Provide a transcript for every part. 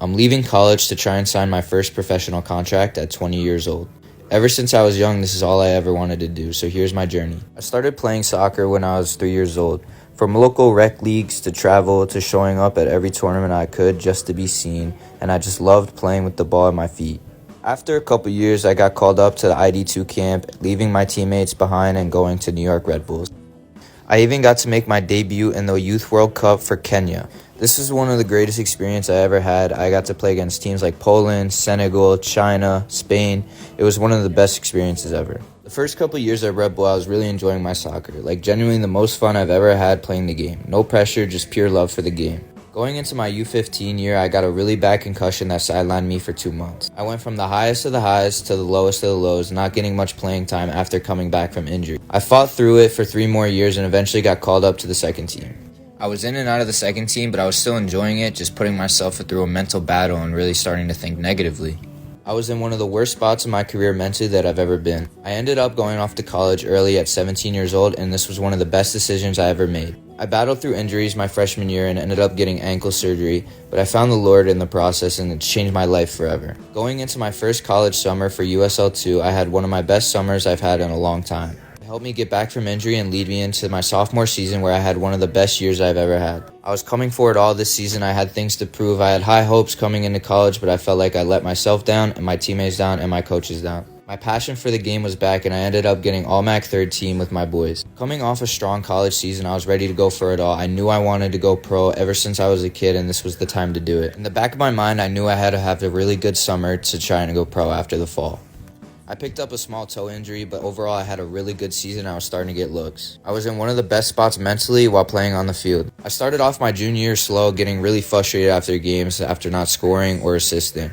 I'm leaving college to try and sign my first professional contract at 20 years old. Ever since I was young, this is all I ever wanted to do, so here's my journey. I started playing soccer when I was 3 years old. From local rec leagues to travel to showing up at every tournament I could just to be seen, and I just loved playing with the ball at my feet. After a couple years, I got called up to the ID2 camp, leaving my teammates behind and going to New York Red Bulls. I even got to make my debut in the Youth World Cup for Kenya. This is one of the greatest experiences I ever had. I got to play against teams like Poland, Senegal, China, Spain. It was one of the best experiences ever. The first couple years at Red Bull, I was really enjoying my soccer. Genuinely the most fun I've ever had playing the game. No pressure, just pure love for the game. Going into my U15 year, I got a really bad concussion that sidelined me for 2 months. I went from the highest of the highs to the lowest of the lows, not getting much playing time after coming back from injury. I fought through it for 3 more years and eventually got called up to the second team. I was in and out of the second team, but I was still enjoying it, just putting myself through a mental battle and really starting to think negatively. I was in one of the worst spots in my career mentally that I've ever been. I ended up going off to college early at 17 years old, and this was one of the best decisions I ever made. I battled through injuries my freshman year and ended up getting ankle surgery, but I found the Lord in the process and it's changed my life forever. Going into my first college summer for USL2, I had one of my best summers I've had in a long time. It helped me get back from injury and lead me into my sophomore season where I had one of the best years I've ever had. I was coming for it all this season. I had things to prove. I had high hopes coming into college, but I felt like I let myself down and my teammates down and my coaches down. My passion for the game was back and I ended up getting All-MAC third team with my boys. Coming off a strong college season, I was ready to go for it all. I knew I wanted to go pro ever since I was a kid and this was the time to do it. In the back of my mind, I knew I had to have a really good summer to try and go pro after the fall. I picked up a small toe injury, but overall I had a really good season. I was starting to get looks. I was in one of the best spots mentally while playing on the field. I started off my junior year slow, getting really frustrated after games after not scoring or assisting.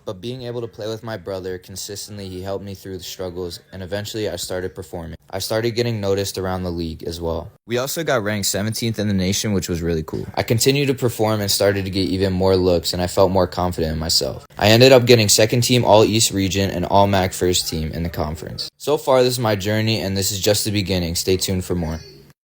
But being able to play with my brother consistently, he helped me through the struggles, and eventually I started performing. I started getting noticed around the league as well. We also got ranked 17th in the nation, which was really cool. I continued to perform and started to get even more looks, and I felt more confident in myself. I ended up getting second team All-East region and All-MAC first team in the conference. So far, this is my journey, and this is just the beginning. Stay tuned for more.